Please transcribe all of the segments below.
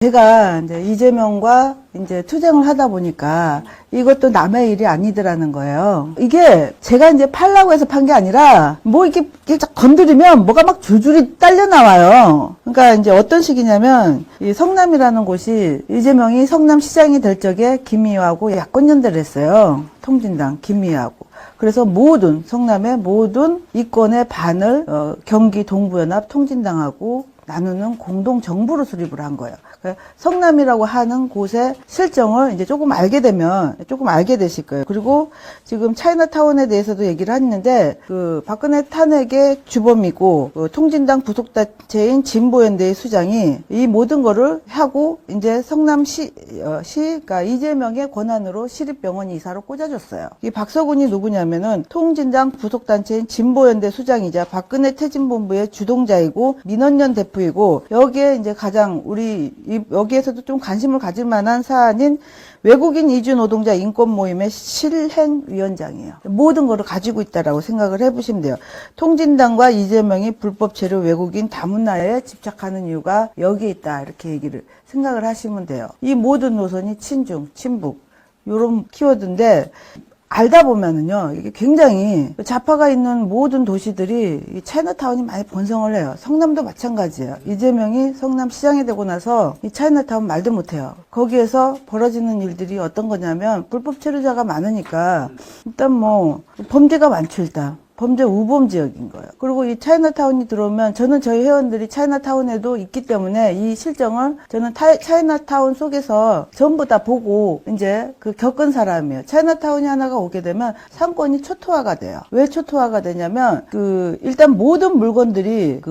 제가 이제 이재명과 이제 투쟁을 하다 보니까 이것도 남의 일이 아니더라는 거예요. 이게 제가 이제 팔라고 해서 판 게 아니라 뭐 이렇게 건드리면 뭐가 막 줄줄이 딸려 나와요. 그러니까 이제 어떤 식이냐면 이 성남이라는 곳이 이재명이 성남시장이 될 적에 김미화하고 야권연대를 했어요. 통진당 김미화하고. 그래서 성남의 모든 이권의 반을 경기 동부연합 통진당하고 나누는 공동정부로 수립을 한 거예요. 성남이라고 하는 곳의 실정을 이제 조금 알게 되실 거예요. 그리고 지금 차이나타운에 대해서도 얘기를 했는데, 박근혜 탄핵의 주범이고, 통진당 부속단체인 진보연대의 수장이 이 모든 거를 하고, 이제 그러니까 이재명의 권한으로 시립병원 이사로 꽂아줬어요. 이 박서군이 누구냐면은, 통진당 부속단체인 진보연대 수장이자 박근혜 퇴진본부의 주동자이고, 민원연 대표이고, 여기에 이제 가장 여기에서도 좀 관심을 가질 만한 사안인 외국인 이주 노동자 인권 모임의 실행위원장이에요. 모든 거를 가지고 있다라고 생각을 해보시면 돼요. 통진당과 이재명이 불법 체류 외국인 다문화에 집착하는 이유가 여기에 있다, 이렇게 얘기를 생각을 하시면 돼요. 이 모든 노선이 친중, 친북 이런 키워드인데, 알다 보면은요, 이게 굉장히 좌파가 있는 모든 도시들이 이 차이나타운이 많이 번성을 해요. 성남도 마찬가지예요. 이재명이 성남시장이 되고 나서 이 차이나타운 말도 못해요. 거기에서 벌어지는 일들이 어떤 거냐면, 불법 체류자가 많으니까 일단 범죄가 많죠. 일단 범죄 우범 지역인 거예요. 그리고 이 차이나타운이 들어오면, 저는 저희 회원들이 차이나타운에도 있기 때문에 이 실정을 저는 차이나타운 속에서 전부 다 보고 이제 겪은 사람이에요. 차이나타운이 하나가 오게 되면 상권이 초토화가 돼요. 왜 초토화가 되냐면 일단 모든 물건들이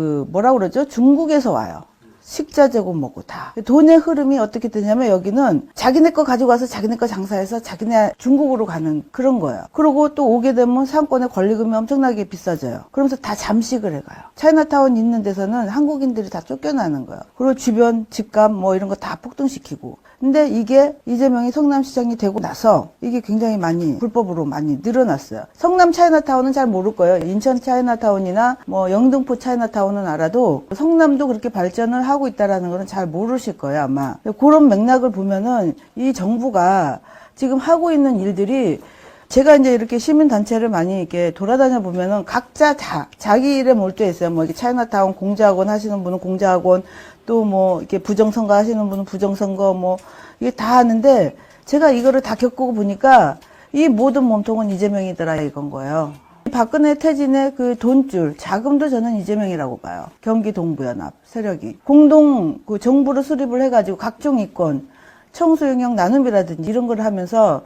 중국에서 와요. 식자재고 뭐고 다. 돈의 흐름이 어떻게 되냐면, 여기는 자기네 거 가지고 와서 자기네 거 장사해서 자기네 중국으로 가는 그런 거예요. 그리고 또 오게 되면 상권의 권리금이 엄청나게 비싸져요. 그러면서 다 잠식을 해가요. 차이나타운 있는 데서는 한국인들이 다 쫓겨나는 거예요. 그리고 주변 집값 이런 거 다 폭등시키고. 근데 이게 이재명이 성남시장이 되고 나서 이게 굉장히 불법으로 많이 늘어났어요. 성남 차이나타운은 잘 모를 거예요. 인천 차이나타운이나 영등포 차이나타운은 알아도 성남도 그렇게 발전을 하고 있다라는 거는 잘 모르실 거예요, 아마. 그런 맥락을 보면은 이 정부가 지금 하고 있는 일들이, 제가 이제 이렇게 시민단체를 많이 이렇게 돌아다녀 보면은 각자 자기 일에 몰두해 있어요. 이렇게 차이나타운 공자학원 하시는 분은 공자학원, 또 이렇게 부정선거 하시는 분은 부정선거, 이게 다 하는데, 제가 이거를 다 겪고 보니까 이 모든 몸통은 이재명이더라, 이건 거예요. 박근혜 퇴진의 돈줄, 자금도 저는 이재명이라고 봐요. 경기 동부연합 세력이. 정부를 수립을 해가지고 각종 이권, 청소영역 나눔이라든지 이런 걸 하면서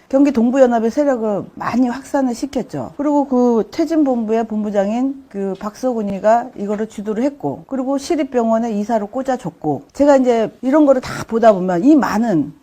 경기 동부연합의 세력을 많이 확산을 시켰죠. 그리고 퇴진본부의 본부장인 박서군이가 이거를 주도를 했고, 그리고 시립병원에 이사로 꽂아줬고, 제가 이제 이런 거를 다 보다 보면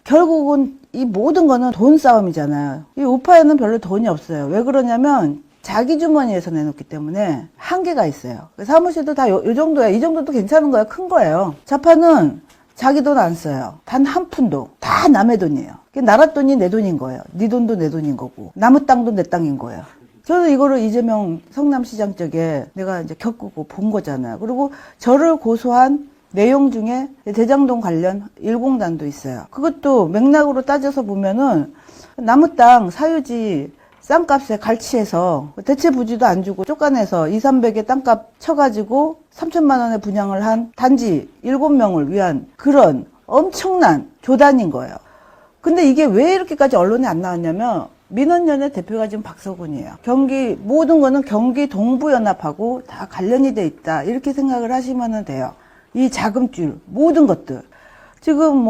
결국은 이 모든 거는 돈 싸움이잖아요. 이 우파에는 별로 돈이 없어요. 왜 그러냐면, 자기 주머니에서 내놓기 때문에 한계가 있어요. 사무실도 다 요 정도야. 이 정도도 괜찮은 거야. 큰 거예요. 좌파는 자기 돈 안 써요. 단 한 푼도. 다 남의 돈이에요. 나라 돈이 내 돈인 거예요. 네 돈도 내 돈인 거고, 남의 땅도 내 땅인 거예요. 저는 이거를 이재명 성남시장 쪽에 내가 이제 겪고 본 거잖아요. 그리고 저를 고소한 내용 중에 대장동 관련 일공단도 있어요. 그것도 맥락으로 따져서 보면은 남의 땅 사유지 싼값에 갈취해서 대체 부지도 안 주고 쫓아내서 200~300에 땅값 쳐가지고 3천만 원에 분양을 한 단지 7명을 위한 그런 엄청난 조단인 거예요. 근데 이게 왜 이렇게까지 언론에 안 나왔냐면, 민원연의 대표가 지금 박서군이에요. 모든 거는 경기 동부연합하고 다 관련이 돼 있다, 이렇게 생각을 하시면 돼요. 이 자금줄, 모든 것들. 지금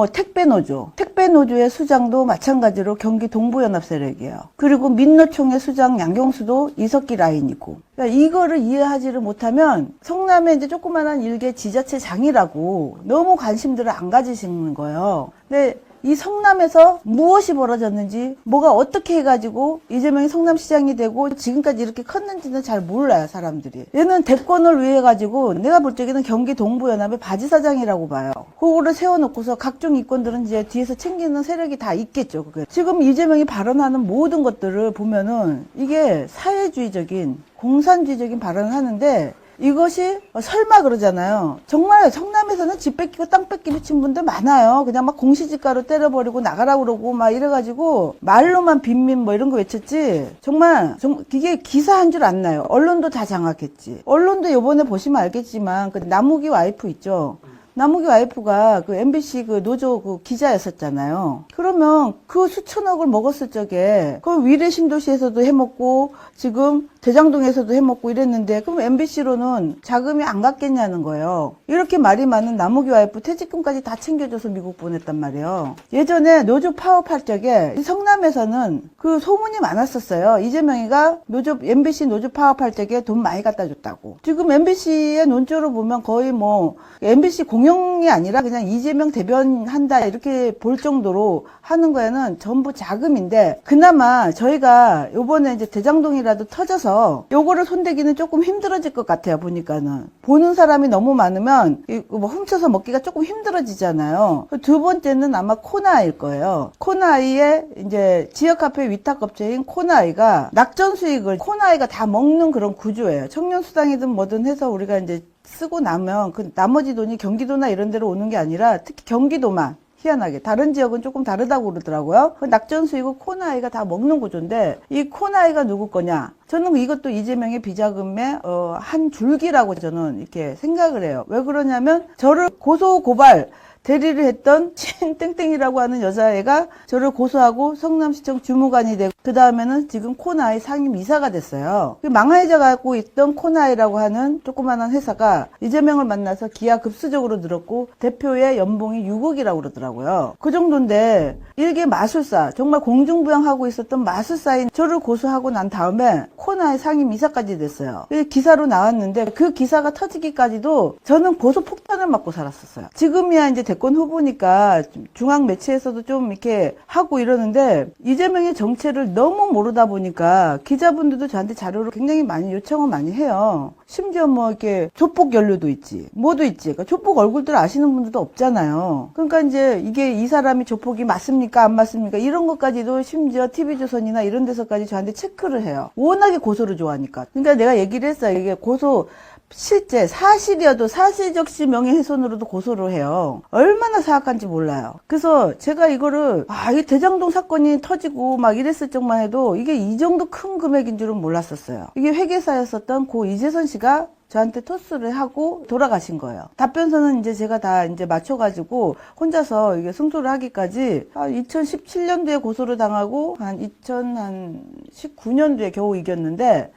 택배노조의 수장도 마찬가지로 경기 동부연합 세력이에요. 그리고 민노총의 수장 양경수도 이석기 라인이고. 그러니까 이거를 이해하지를 못하면 성남의 이제 조그만한 일개 지자체장이라고 너무 관심들을 안 가지시는 거예요. 근데 이 성남에서 무엇이 벌어졌는지, 뭐가 어떻게 해가지고 이재명이 성남시장이 되고 지금까지 이렇게 컸는지는 잘 몰라요, 사람들이. 얘는 대권을 위해 가지고 내가 볼 적에는 경기 동부연합의 바지사장이라고 봐요. 그거를 세워놓고서 각종 이권들은 이제 뒤에서 챙기는 세력이 다 있겠죠. 그게. 지금 이재명이 발언하는 모든 것들을 보면은 이게 사회주의적인, 공산주의적인 발언을 하는데, 이것이 설마 그러잖아요. 정말 성남에서는 집 뺏기고 땅 뺏기고 친 분들 많아요. 그냥 막 공시지가로 때려버리고 나가라고 그러고 막 이래가지고 말로만 빈민 뭐 이런 거 외쳤지. 정말 이게 기사 한 줄 안 나요. 언론도 다 장악했지. 언론도 요번에 보시면 알겠지만 그 남욱이 와이프 있죠. 남욱이 와이프가 그 MBC 그 노조 그 기자였었잖아요. 그러면 그 수천억을 먹었을 적에 그 위례 신도시에서도 해먹고 지금 대장동에서도 해먹고 이랬는데 그럼 MBC로는 자금이 안 갔겠냐는 거예요. 이렇게 말이 많은 남욱이 와이프 퇴직금까지 다 챙겨줘서 미국 보냈단 말이에요. 예전에 노조 파업할 적에 성남에서는 그 소문이 많았었어요. 이재명이가 MBC 노조 파업할 적에 돈 많이 갖다 줬다고. 지금 MBC의 논조로 보면 거의 뭐 MBC 공영이 아니라 그냥 이재명 대변한다 이렇게 볼 정도로 하는 거에는 전부 자금인데 그나마 저희가 요번에 이제 대장동이라도 터져서 요거를 손대기는 조금 힘들어질 것 같아요. 보니까는 보는 사람이 너무 많으면 뭐 훔쳐서 먹기가 조금 힘들어지잖아요. 두 번째는 아마 코나아일 거예요. 코나아이의 이제 지역 카페 위탁업체인 코나아이가 낙전 수익을 코나아이가 다 먹는 그런 구조예요. 청년수당이든 뭐든 해서 우리가 이제 쓰고 나면 그 나머지 돈이 경기도나 이런 데로 오는 게 아니라 특히 경기도만 희한하게 다른 지역은 조금 다르다고 그러더라고요. 그 낙전 수익을 코나아이가 다 먹는 구조인데 이 코나아이가 누구 거냐? 저는 이것도 이재명의 비자금의 한 줄기라고 저는 이렇게 생각을 해요. 왜 그러냐면 저를 고소 고발 대리를 했던 땡땡이라고 하는 여자애가 저를 고소하고 성남시청 주무관이 되고 그 다음에는 지금 코나아이 상임이사가 됐어요. 망해져 갖고 있던 코나아이라고 하는 조그만한 회사가 이재명을 만나서 기하급수적으로 늘었고 대표의 연봉이 6억이라고 그러더라고요. 그 정도인데 일개 마술사 정말 공중부양하고 있었던 마술사인 저를 고소하고 난 다음에 코나아이 상임이사까지 됐어요. 기사로 나왔는데 그 기사가 터지기까지도 저는 고소폭탄을 맞고 살았었어요. 지금이야 이제 대권 후보니까 중앙 매체에서도 좀 이렇게 하고 이러는데 이재명의 정체를 너무 모르다 보니까 기자분들도 저한테 자료를 굉장히 많이 요청을 많이 해요. 심지어 뭐 이렇게 조폭 연루도 있지, 뭐도 있지. 그러니까 조폭 얼굴들 아시는 분들도 없잖아요. 그러니까 이제 이게 이 사람이 조폭이 맞습니까, 안 맞습니까? 이런 것까지도 심지어 TV조선이나 이런 데서까지 저한테 체크를 해요. 워낙에 고소를 좋아하니까. 그러니까 내가 얘기를 했어요. 이게 고소 실제 사실이어도 사실적시 명예훼손으로도 고소를 해요. 얼마나 사악한지 몰라요. 그래서 제가 이거를 이 대장동 사건이 터지고 막 이랬을 적만 해도 이게 이 정도 큰 금액인 줄은 몰랐었어요. 이게 회계사였었던 고 이재선 씨가 저한테 토스를 하고 돌아가신 거예요. 답변서는 이제 제가 다 이제 맞춰가지고 혼자서 이게 승소를 하기까지 2017년도에 고소를 당하고 한 2019년도에 겨우 이겼는데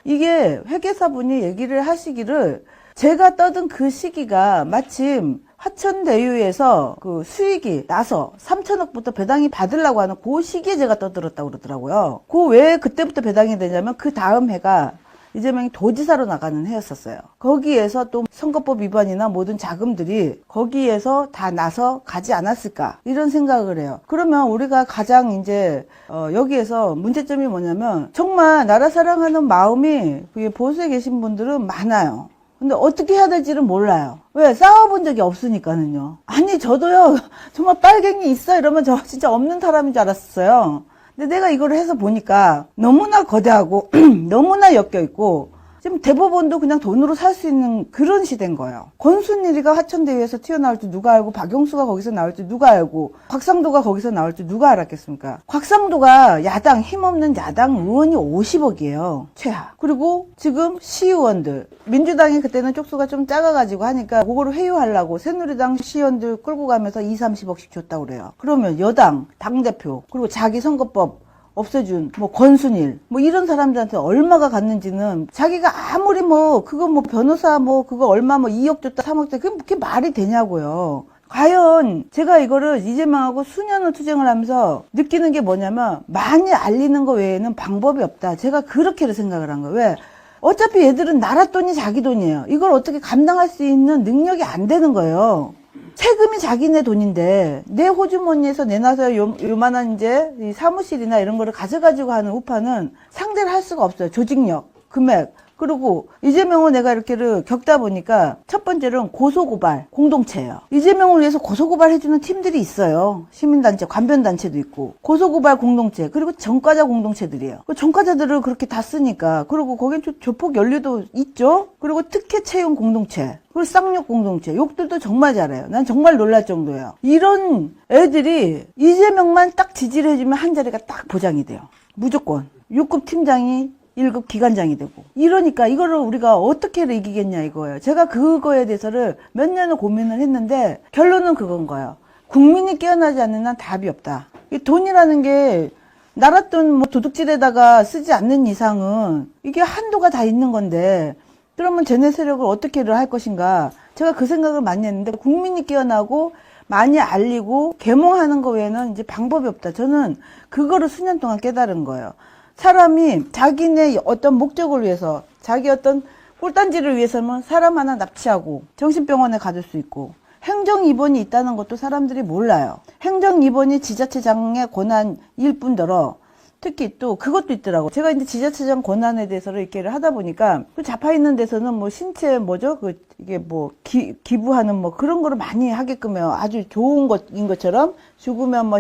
이게 회계사분이 얘기를 하시기를 제가 떠든 그 시기가 마침 화천대유에서 그 수익이 나서 3천억부터 배당이 받으려고 하는 그 시기에 제가 떠들었다고 그러더라고요. 그 왜 그때부터 배당이 되냐면 그 다음 해가 이재명이 도지사로 나가는 해였었어요. 거기에서 또 선거법 위반이나 모든 자금들이 거기에서 다 나서 가지 않았을까 이런 생각을 해요. 그러면 우리가 가장 이제 여기에서 문제점이 뭐냐면 정말 나라 사랑하는 마음이 보수에 계신 분들은 많아요. 근데 어떻게 해야 될지는 몰라요. 왜? 싸워본 적이 없으니까는요. 아니 저도요 정말 빨갱이 있어 이러면 저 진짜 없는 사람인 줄 알았어요. 근데 내가 이걸 해서 보니까 너무나 거대하고 너무나 엮여있고 지금 대법원도 그냥 돈으로 살 수 있는 그런 시대인 거예요. 권순일이가 화천대유에서 튀어나올 줄 누가 알고 박영수가 거기서 나올 줄 누가 알고 곽상도가 거기서 나올 줄 누가 알았겠습니까? 곽상도가 야당 힘없는 야당 의원이 50억이에요. 최하. 그리고 지금 시의원들 민주당이 그때는 쪽수가 좀 작아가지고 하니까 그거를 회유하려고 새누리당 시의원들 끌고 가면서 2, 30억씩 줬다고 그래요. 그러면 여당 당대표 그리고 자기 선거법 없애준 권순일 이런 사람들한테 얼마가 갔는지는 자기가 아무리 그거 변호사 그거 얼마 2억 줬다 3억 줬다 그게 말이 되냐고요. 과연 제가 이거를 이재명하고 수년을 투쟁을 하면서 느끼는 게 뭐냐면 많이 알리는 거 외에는 방법이 없다. 제가 그렇게 생각을 한 거예요. 왜? 어차피 얘들은 나라 돈이 자기 돈이에요. 이걸 어떻게 감당할 수 있는 능력이 안 되는 거예요. 세금이 자기네 돈인데 내 호주머니에서 내놔서 요만한 이제 이 사무실이나 이런 거를 가져가지고 하는 우파는 상대를 할 수가 없어요. 조직력, 금액, 그리고 이재명을 내가 이렇게를 겪다 보니까 첫 번째는 고소고발 공동체예요. 이재명을 위해서 고소고발 해주는 팀들이 있어요. 시민단체, 관변단체도 있고 고소고발 공동체, 그리고 전과자 공동체들이에요. 그 전과자들을 그렇게 다 쓰니까, 그리고 거긴 조폭 연류도 있죠. 그리고 특혜 채용 공동체, 그리고 쌍욕 공동체, 욕들도 정말 잘해요. 난 정말 놀랄 정도예요. 이런 애들이 이재명만 딱 지지를 해주면 한 자리가 딱 보장이 돼요. 무조건 6급 팀장이 1급 기관장이 되고. 이러니까 이거를 우리가 어떻게 이기겠냐 이거예요. 제가 그거에 대해서를 몇 년을 고민을 했는데 결론은 그건 거예요. 국민이 깨어나지 않는 한 답이 없다. 이 돈이라는 게 나라 돈 뭐 도둑질에다가 쓰지 않는 이상은 이게 한도가 다 있는 건데, 그러면 쟤네 세력을 어떻게를 할 것인가. 제가 그 생각을 많이 했는데, 국민이 깨어나고 많이 알리고 계몽하는 거 외에는 이제 방법이 없다. 저는 그거를 수년 동안 깨달은 거예요. 사람이 자기네 어떤 목적을 위해서, 자기 어떤 꿀단지를 위해서는 사람 하나 납치하고 정신병원에 가둘 수 있고, 행정입원이 있다는 것도 사람들이 몰라요. 행정입원이 지자체장의 권한일 뿐더러 특히 또 그것도 있더라고. 제가 이제 지자체장 권한에 대해서를 이렇게 하다 보니까 그 잡혀 있는 데서는 뭐 신체 뭐죠? 이게 뭐 기부하는 뭐 그런 거를 많이 하게끔 해요. 아주 좋은 것인 것처럼 죽으면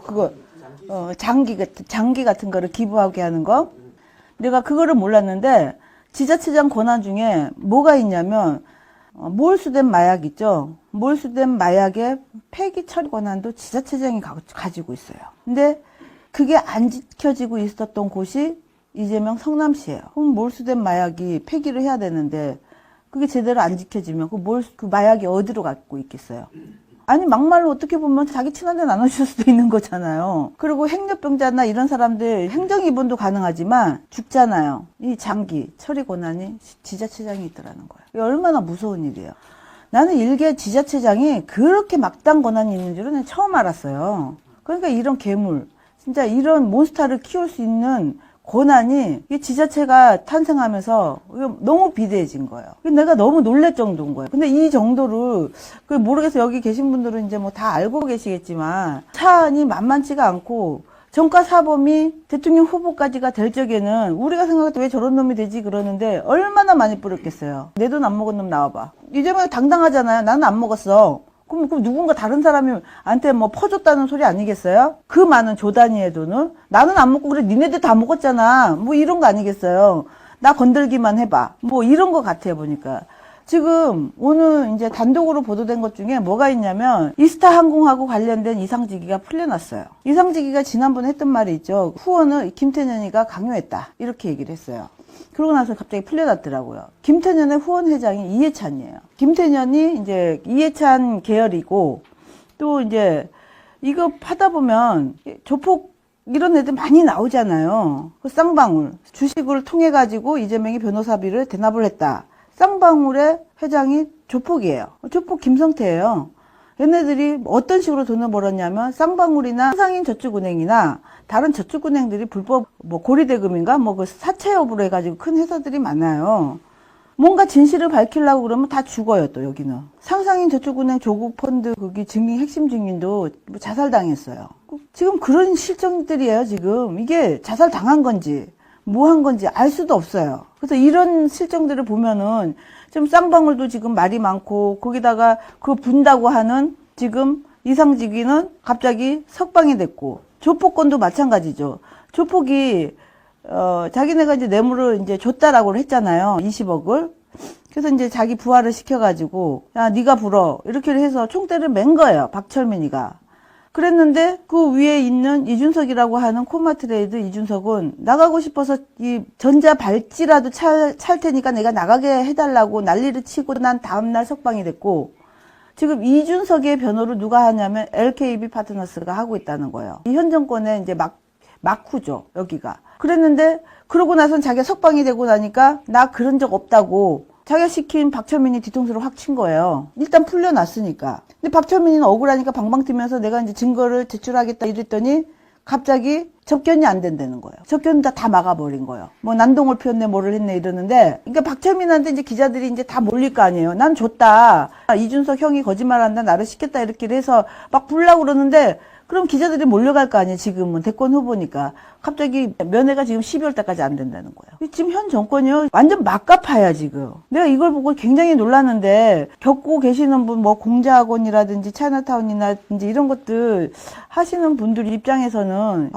그거 장기 같은 거를 기부하게 하는 거. 내가 그거를 몰랐는데 지자체장 권한 중에 뭐가 있냐면 몰수된 마약 있죠. 몰수된 마약의 폐기 처리 권한도 지자체장이 가지고 있어요. 근데 그게 안 지켜지고 있었던 곳이 이재명 성남시예요. 그럼 몰수된 마약이 폐기를 해야 되는데 그게 제대로 안 지켜지면 그 마약이 어디로 갖고 있겠어요? 아니 막말로 어떻게 보면 자기 친한테 나눠줄 수도 있는 거잖아요. 그리고 행렬병자나 이런 사람들 행정입원도 가능하지만 죽잖아요. 이 장기 처리 권한이 지자체장이 있더라는 거예요. 이게 얼마나 무서운 일이에요. 나는 일개 지자체장이 그렇게 막당 권한이 있는 줄은 처음 알았어요. 그러니까 이런 괴물, 진짜 이런 몬스터를 키울 수 있는 권한이 이 지자체가 탄생하면서 너무 비대해진 거예요. 내가 너무 놀랄 정도인 거예요. 근데 이 정도를 모르겠어요. 여기 계신 분들은 이제 뭐 다 알고 계시겠지만 사안이 만만치가 않고 정가 사범이 대통령 후보까지가 될 적에는 우리가 생각할 때 왜 저런 놈이 되지 그러는데 얼마나 많이 뿌렸겠어요. 내 돈 안 먹은 놈 나와봐. 이재명이 당당하잖아요. 나는 안 먹었어. 그럼 누군가 다른 사람한테 뭐 퍼줬다는 소리 아니겠어요? 그 많은 조 단위의 돈을 나는 안 먹고 그래 니네들 다 먹었잖아. 뭐 이런 거 아니겠어요? 나 건들기만 해봐. 뭐 이런 거 같아요 보니까. 지금 오늘 이제 단독으로 보도된 것 중에 뭐가 있냐면 이스타 항공하고 관련된 이상직위가 풀려났어요. 이상직위가 지난번에 했던 말이 있죠. 후원을 김태년이가 강요했다. 이렇게 얘기를 했어요. 그러고 나서 갑자기 풀려났더라고요. 김태년의 후원 회장이 이해찬이에요. 김태년이 이제 이해찬 계열이고, 또 이제 이거 하다 보면 조폭 이런 애들 많이 나오잖아요. 그 쌍방울 주식을 통해 가지고 이재명이 변호사비를 대납을 했다. 쌍방울의 회장이 조폭이에요. 조폭 김성태예요. 얘네들이 어떤 식으로 돈을 벌었냐면 쌍방울이나 상인저축은행이나 다른 저축은행들이 불법 고리대금인가 그 사채 여부로 해가지고 큰 회사들이 많아요. 뭔가 진실을 밝히려고 그러면 다 죽어요. 또 여기는 상상인저축은행 조국 펀드 거기 증인 핵심 증인도 자살당했어요. 지금 그런 실정들이에요. 지금 이게 자살당한 건지 뭐 한 건지 알 수도 없어요. 그래서 이런 실정들을 보면은 지금 쌍방울도 지금 말이 많고, 거기다가 그거 분다고 하는 지금 이상직위는 갑자기 석방이 됐고, 조폭건도 마찬가지죠. 조폭이 자기네가 이제 뇌물을 이제 줬다라고 했잖아요. 20억을. 그래서 이제 자기 부하를 시켜가지고 야 네가 불어 이렇게 해서 총대를 맨 거예요. 박철민이가. 그랬는데 그 위에 있는 이준석이라고 하는 코마트레이드 이준석은 나가고 싶어서 이 전자 발찌라도 찰 테니까 내가 나가게 해달라고 난리를 치고 난 다음날 석방이 됐고, 지금 이준석의 변호를 누가 하냐면 LKB 파트너스가 하고 있다는 거예요. 이 현 정권의 이제 막후죠 여기가. 그랬는데 그러고 나선 자기가 석방이 되고 나니까 나 그런 적 없다고 자기가 시킨 박철민이 뒤통수를 확 친 거예요. 일단 풀려났으니까. 근데 박철민이는 억울하니까 방방 뛰면서 내가 이제 증거를 제출하겠다 이랬더니 갑자기 접견이 안 된다는 거예요. 접견 다 막아버린 거예요. 뭐 난동을 피웠네 뭐를 했네 이러는데, 그러니까 박철민한테 이제 기자들이 이제 다 몰릴 거 아니에요. 난 줬다. 이준석 형이 거짓말한다. 나를 시켰다. 이렇게 해서 막 부르려고 그러는데 그럼 기자들이 몰려갈 거 아니에요. 지금은 대권 후보니까. 갑자기 면회가 지금 12월 달까지 안 된다는 거예요. 지금 현 정권이요. 완전 막가파야 지금. 내가 이걸 보고 굉장히 놀랐는데 겪고 계시는 분 뭐 공자학원이라든지 차이나타운이라든지 이런 것들 하시는 분들 입장에서는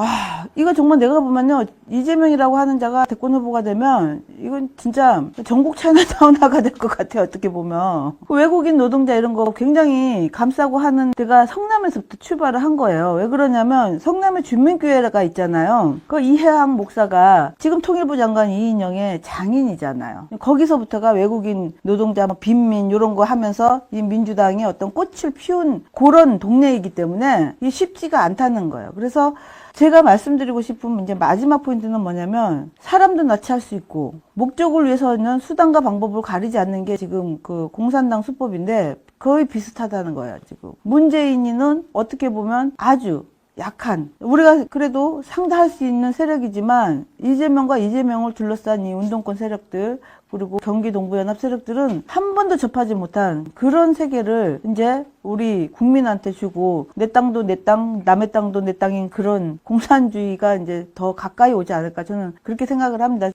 이거 정말 내가 보면요. 이재명이라고 하는 자가 대권 후보가 되면 이건 진짜 전국 차이나타운화가 될 것 같아요. 어떻게 보면. 외국인 노동자 이런 거 굉장히 감싸고 하는 데가 성남에서부터 출발을 한 거예요. 왜 그러냐면 성남에 주민교회가 있잖아요. 그 이해학 목사가 지금 통일부 장관 이인영의 장인이잖아요. 거기서부터가 외국인 노동자 뭐 빈민 이런 거 하면서 이 민주당이 어떤 꽃을 피운 그런 동네이기 때문에 이게 쉽지가 않다는 거예요. 그래서 제가 말씀드리고 싶은 이제 마지막 포인트는 뭐냐면 사람도 납치할 수 있고 목적을 위해서는 수단과 방법을 가리지 않는 게 지금 그 공산당 수법인데 거의 비슷하다는 거예요. 지금 문재인이는 어떻게 보면 아주 약한 우리가 그래도 상대할 수 있는 세력이지만 이재명과 이재명을 둘러싼 이 운동권 세력들 그리고 경기동부연합 세력들은 한 번도 접하지 못한 그런 세계를 이제 우리 국민한테 주고 내 땅도 내 땅, 남의 땅도 내 땅인 그런 공산주의가 이제 더 가까이 오지 않을까 저는 그렇게 생각을 합니다.